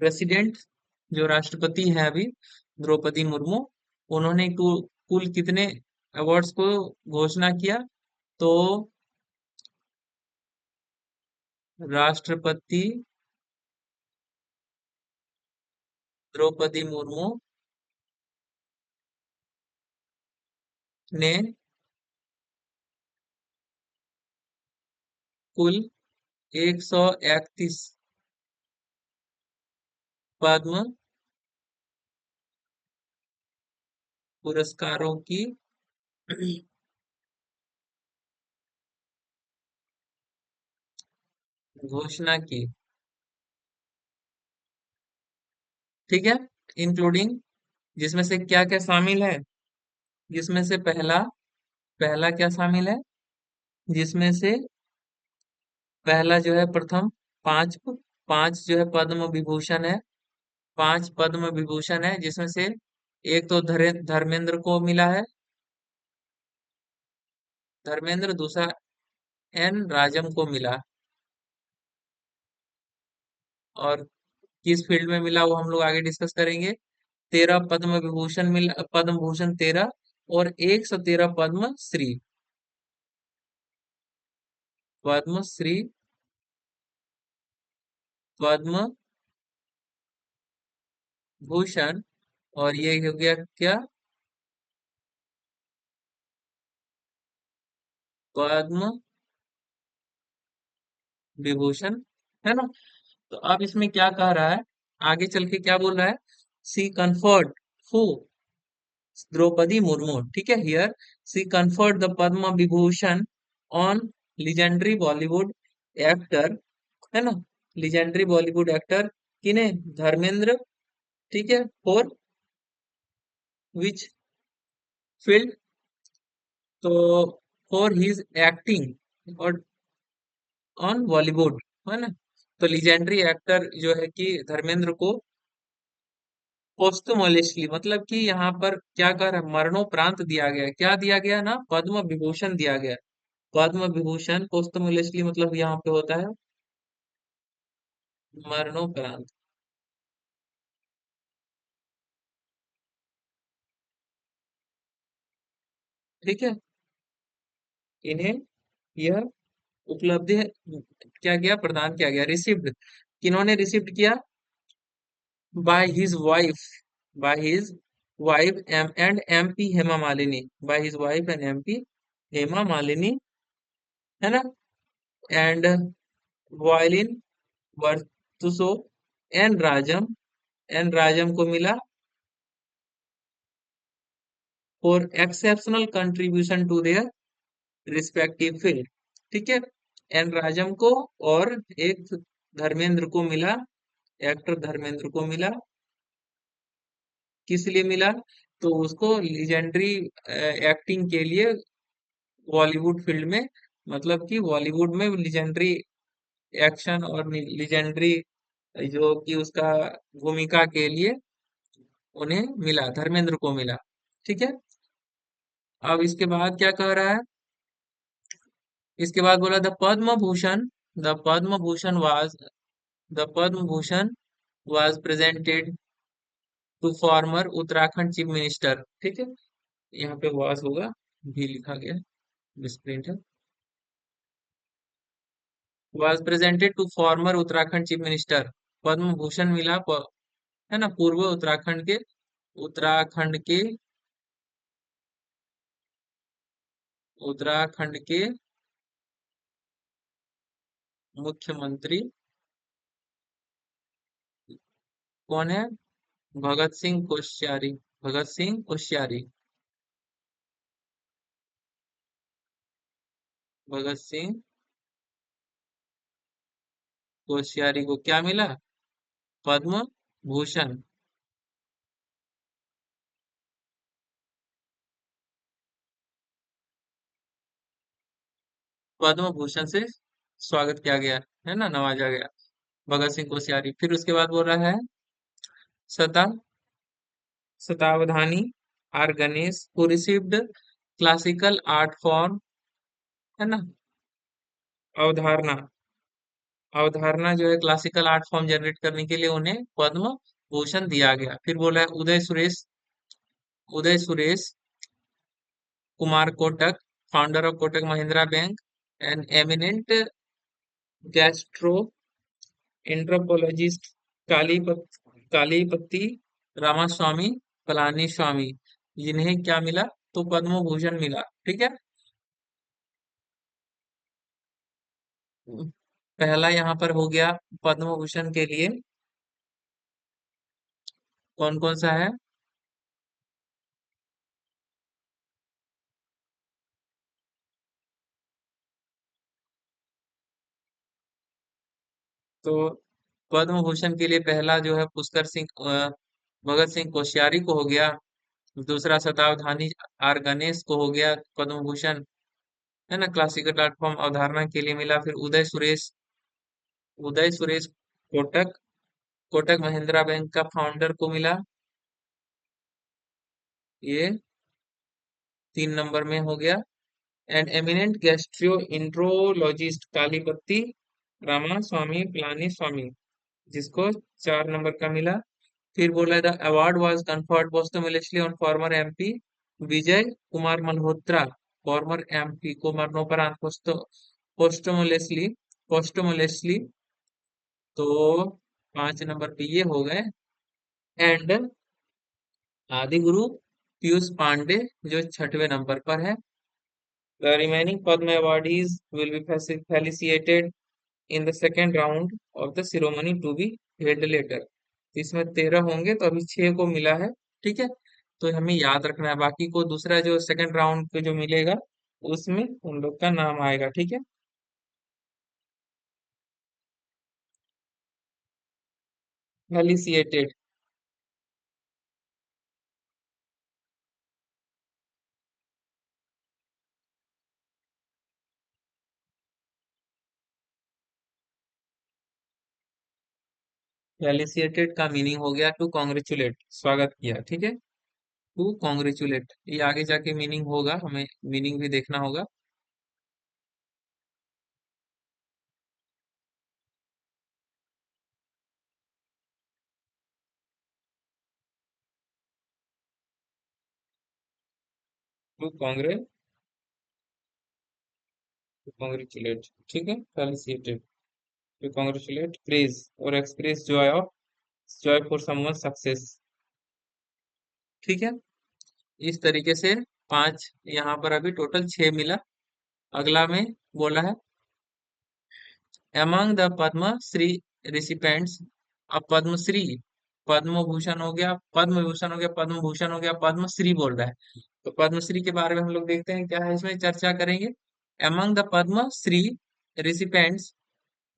President जो राष्ट्रपति है अभी, द्रौपदी मुर्मू, उन्होंने कुल कितने अवार्ड्स को घोषणा किया? तो राष्ट्रपति द्रौपदी मुर्मू ने कुल 131 पद्म पुरस्कारों की घोषणा की। ठीक है, इंक्लूडिंग, जिसमें से क्या क्या शामिल है? जिसमें से पहला पहला क्या शामिल है? जिसमें से पहला जो है, प्रथम पांच पांच जो है पद्म विभूषण है। पांच पद्म विभूषण है, जिसमें से एक तो धर्मेंद्र को मिला है, धर्मेंद्र। दूसरा एन राजम को मिला। और किस फील्ड में मिला वो हम लोग आगे डिस्कस करेंगे। 13 पद्म विभूषण मिला, पद्म भूषण 13, और 113 पद्म श्री, पद्म श्री, पद्म भूषण। और ये हो गया क्या? पद्म विभूषण, है ना? तो अब इसमें क्या कह रहा है, आगे चल के क्या बोल रहा है? She conferred who, Draupadi Murmu, ठीक है, here she conferred the Padma Vibhushan on legendary Bollywood actor, है ना, लिजेंडरी बॉलीवुड एक्टर, किने? धर्मेंद्र, ठीक है, फॉर विच फील्ड? तो फॉर हिज एक्टिंग और ऑन बॉलीवुड, है ना। तो लिजेंडरी एक्टर जो है कि धर्मेंद्र को पोस्टुमोलियसली, मतलब कि यहाँ पर क्या कर रहा है, मरणोपरांत दिया गया। क्या दिया गया ना? पद्म विभूषण दिया गया। पद्म विभूषण पोस्टुमोलियसली मतलब यहाँ पे होता है मरणोपरांत। ठीक है, इन्हें यह उपलब्धि क्या गया, प्रदान किया गया, रिसीव्ड। किन्होंने रिसीव्ड किया? By his wife, by his wife and MP Hema Malini, by his wife and MP Hema Malini, है ना। And violin virtuoso N Rajam, N Rajam को मिला for exceptional contribution to their respective field. ठीक है, एन राजम को, और एक धर्मेंद्र को मिला, एक्टर धर्मेंद्र को मिला। किस लिए मिला? तो उसको लीजेंडरी एक्टिंग के लिए बॉलीवुड फील्ड में, मतलब कि बॉलीवुड में लीजेंडरी एक्शन और लीजेंडरी जो कि उसका भूमिका के लिए उन्हें मिला, धर्मेंद्र को मिला। ठीक है, अब इसके बाद क्या कह रहा है? इसके बाद बोला the Padma Bhushan, the Padma Bhushan was, the Padma Bhushan was presented to former Uttarakhand chief minister. ठीक है, यहाँ पे वाज होगा, भी लिखा गया, मिसप्रिंट है। Was presented to former Uttarakhand chief minister, Padma Bhushan मिला है ना, पूर्व उत्तराखंड के उत्तराखंड के मुख्यमंत्री, कौन है? भगत सिंह कोश्यारी, भगत सिंह कोश्यारी, भगत सिंह कोश्यारी को क्या मिला? पद्म भूषण। पद्म भूषण से स्वागत किया गया, है ना, नवाजा गया भगत सिंह कोश्यारी। फिर उसके बाद बोल रहा है सता Shatavadhani R Ganesh who received classical art form, है ना, अवधारणा, अवधारणा जो है क्लासिकल आर्ट फॉर्म जनरेट करने के लिए उन्हें पद्म भूषण दिया गया। फिर बोला है Uday Suresh Kumar Kotak, founder of Kotak Mahindra Bank, an eminent gastroenterologist, कालीपत कालीपति रामास्वामी पलानीस्वामी, जिन्हें क्या मिला, तो पद्म भूषण मिला। ठीक है। पहला यहाँ पर हो गया पद्म भूषण के लिए कौन कौन सा है। तो पद्म भूषण के लिए पहला जो है पुष्कर सिंह भगत सिंह कोश्यारी को हो गया। दूसरा शतावधानी आर गणेश को हो गया पद्म भूषण, है ना, क्लासिकल प्लेटफॉर्म अवधारणा के लिए मिला। फिर उदय सुरेश कोटक, कोटक महिंद्रा बैंक का फाउंडर को मिला। ये 3 नंबर में हो गया। And eminent gastroenterologist Kalipati Ramaswamy Palaniswamy, जिसको 4 नंबर का मिला। फिर बोला the award was conferred posthumously on former MP Vijay Kumar Malhotra, former MP को मरणोपरांत पोस्टमोनियसली पोस्टमोनियसली। तो 5 नंबर पे ये हो गए। एंड आदि गुरु पीयूष पांडे जो 6वें नंबर पर है। The remaining Padma awardees will be felicitated in the second round of the ceremony to be held later। तो इसमें 13 होंगे, तो अभी 6 को मिला है। ठीक है। तो हमें याद रखना है, बाकी को दूसरा जो सेकंड राउंड पे जो मिलेगा उसमें उन लोग का नाम आएगा। ठीक है। फेलिसिएटेड। फेलिसिएटेड का मीनिंग हो गया टू कॉन्ग्रेचुलेट, स्वागत किया। ठीक है। टू कॉन्ग्रेचुलेट, ये आगे जाके मीनिंग होगा, हमें मीनिंग भी देखना होगा। To congratulate. ठीक है। फेलिसिएटेड, to congratulate, praise और express joy for someone's success। ठीक है। इस तरीके से 5, यहाँ पर अभी टोटल 6 मिला। अगला में बोला है among the Padma Shri recipients. अब पद्मश्री, पद्म भूषण हो गया, पद्म विभूषण हो गया, पद्म भूषण हो गया, पद्मश्री बोल रहा है। तो पद्मश्री के बारे में हम लोग देखते हैं क्या है, इसमें चर्चा करेंगे। among the Padma Shri recipients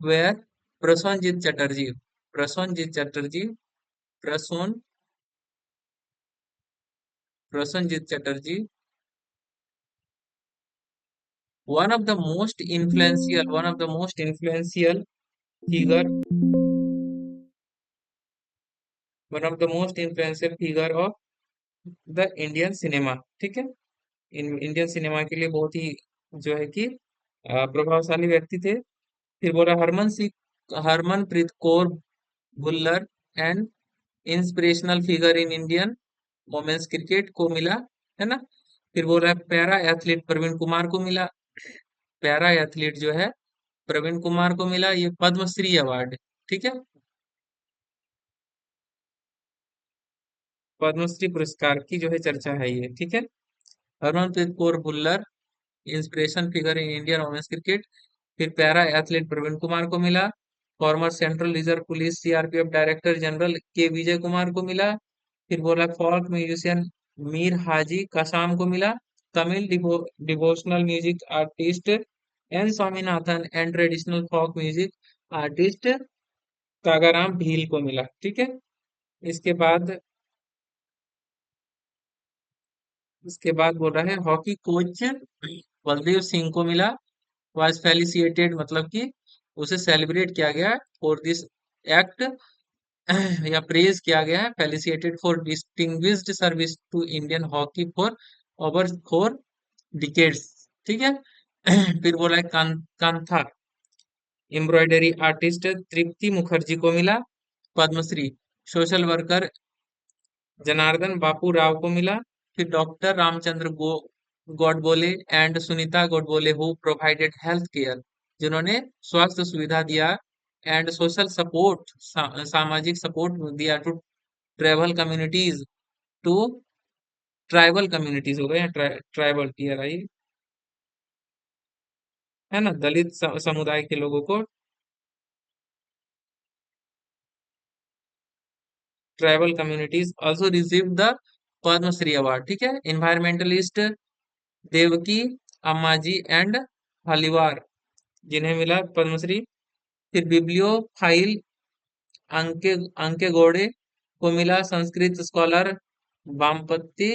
were Prosenjit Chatterjee, Prosenjit Chatterjee, Prasoon Prasenjit Chatterjee, one of the most influential figure one of the most influential figure of the Indian cinema. ठीक है। इंडियन सिनेमा के लिए बहुत ही जो है कि प्रभावशाली व्यक्ति थे। फिर बोला Harmanpreet Kaur Bhullar and inspirational figure in Indian women's cricket को मिला, है ना। फिर बोल रहा है पैरा एथलीट प्रवीण कुमार को मिला। पैरा एथलीट जो है प्रवीण कुमार को मिला ये पद्मश्री अवार्ड। ठीक है। पद्मश्री पुरस्कार की जो है चर्चा है ये। ठीक है। Harmanpreet Kaur Bhullar inspiration figure in Indian women's cricket. फिर पैरा एथलीट प्रवीण कुमार को मिला। Farmer central reserve police CRPF director general के विजय कुमार को मिला। फिर बोला फोक म्यूजिशियन मीर हाजी कासाम को मिला। Tamil devotional music artist N Swaminathan and traditional folk music artist Kagaram Bhil को मिला। ठीक है। इसके बाद इसके बाद बोल रहा है हॉकी कोच बलदेव सिंह को मिला। वाज फेलिसिएटेड मतलब कि उसे सेलिब्रेट किया गया फॉर दिस एक्ट या प्रेज किया गया है, felicitated for distinguished service to Indian hockey for over 4 decades. ठीक है। फिर बोला है कांथा, एम्ब्रॉयडरी आर्टिस्ट तृप्ति मुखर्जी को मिला पद्मश्री। सोशल वर्कर जनार्दन बापू राव को मिला। फिर doctor Ramchandra Godbole and Sunita Godbole who provided health care, जिन्होंने स्वास्थ्य सुविधा दिया एंड सोशल सपोर्ट, सामाजिक सपोर्ट दिया to tribal communities, to tribal communities हो गए, ट्राइबल टीयर आई है ना, दलित समुदाय के लोगों को, tribal communities also receive the Padmashri award. ठीक है, इन्वायरमेंटलिस्ट देवकी अम्माजी एंड हलिवार, जिन्हें मिला पद्मश्री। फिर बिब्लियोफाइल अंके अंके गौड़े को मिला संस्कृत स्कॉलर वामपत्ति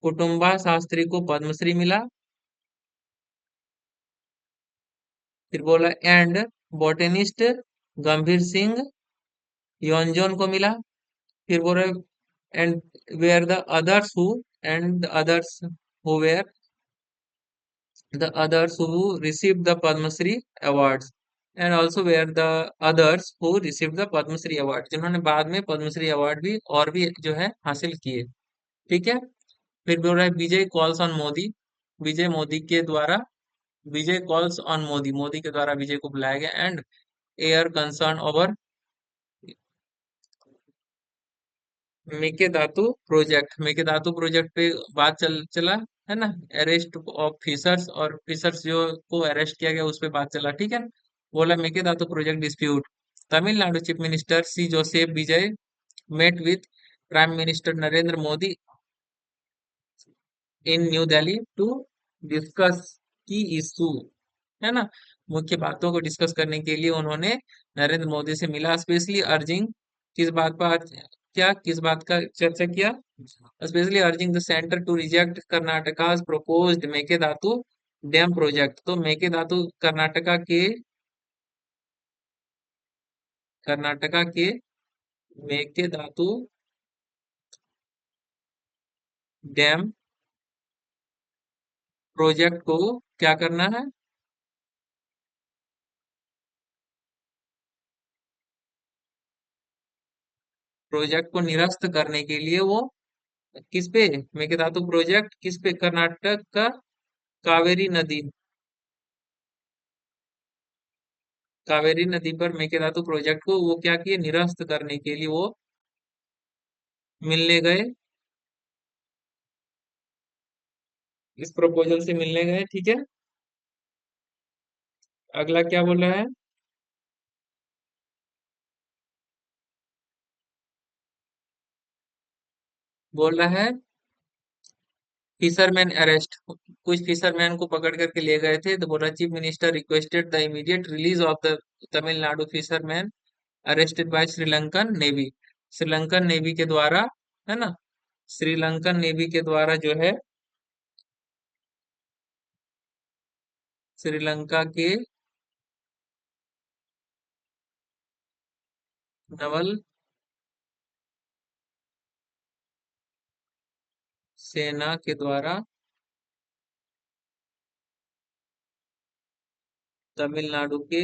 कुटुम्बा शास्त्री को पद्मश्री मिला। फिर बोला एंड बॉटनिस्ट गंभीर सिंह योंजन को मिला। फिर बोला and were the others who and the others who were the others who received the Padma Shri awards and also were the others who received the Padma Shri award, जिन्होंने बाद में Padma Shri award भी और भी जो है हासिल किए। ठीक है, फिर बोल रहा है विजय कॉल्स ऑन मोदी, विजय मोदी के द्वारा, विजय कॉल्स ऑन मोदी, मोदी के द्वारा विजय को बुलाया गया एंड एयर कंसर्न ओवर मेके धातु प्रोजेक्ट पे बात चला है ना, अरेस्ट ऑफ फिशर्स, और फिशर्स जो को अरेस्ट किया गया उस पे बात चला। ठीक है, बोला Mekedatu project dispute, Tamil Nadu chief minister C Joseph Vijay met with prime minister Narendra Modi in new Delhi to discuss की इशू, है ना, मुख्य बातों को डिस्कस करने के लिए उन्होंने नरेंद्र मोदी से मिला, स्पेशली अर्जिंग, किस बात पर क्या किस बात का चर्चा किया, specially urging the centre to reject Karnataka proposed Mekedatu dam project. तो मेकेदातु कर्नाटका के मेकेदातु डैम प्रोजेक्ट को क्या करना है, प्रोजेक्ट को निरस्त करने के लिए वो किस पे, मेकेदातु प्रोजेक्ट किस पे, कर्नाटक का कावेरी नदी, कावेरी नदी पर मेकेदातु प्रोजेक्ट को वो क्या किए, निरस्त करने के लिए वो मिलने गए, इस प्रपोजल से मिलने गए। ठीक है, अगला क्या बोल रहा है, बोल रहा है फिशरमैन अरेस्ट, कुछ फिशरमैन को पकड़ करके ले गए थे, तो बोल रहा chief minister requested the immediate release of the Tamil Nadu fisherman arrested bye Sri Lankan navy, Sri Lankan navy के द्वारा, है ना, श्रीलंकन नेवी के द्वारा जो है श्रीलंका के नवल सेना के द्वारा तमिलनाडु के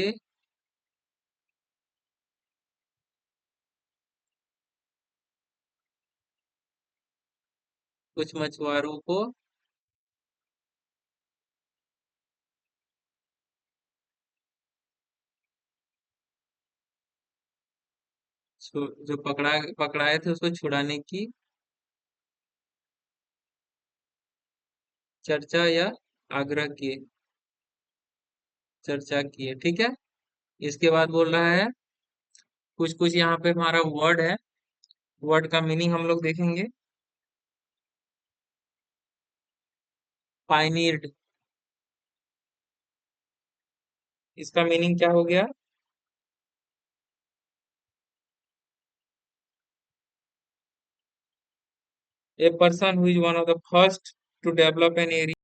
कुछ मछुआरों को जो पकड़ाए थे उसको छुड़ाने की चर्चा या आग्रह किए, चर्चा किए। ठीक है, इसके बाद बोल रहा है कुछ कुछ यहाँ पे हमारा वर्ड है, वर्ड का मीनिंग हम लोग देखेंगे। पाइनियर्ड, इसका मीनिंग क्या हो गया, a person who is one of the first to develop an area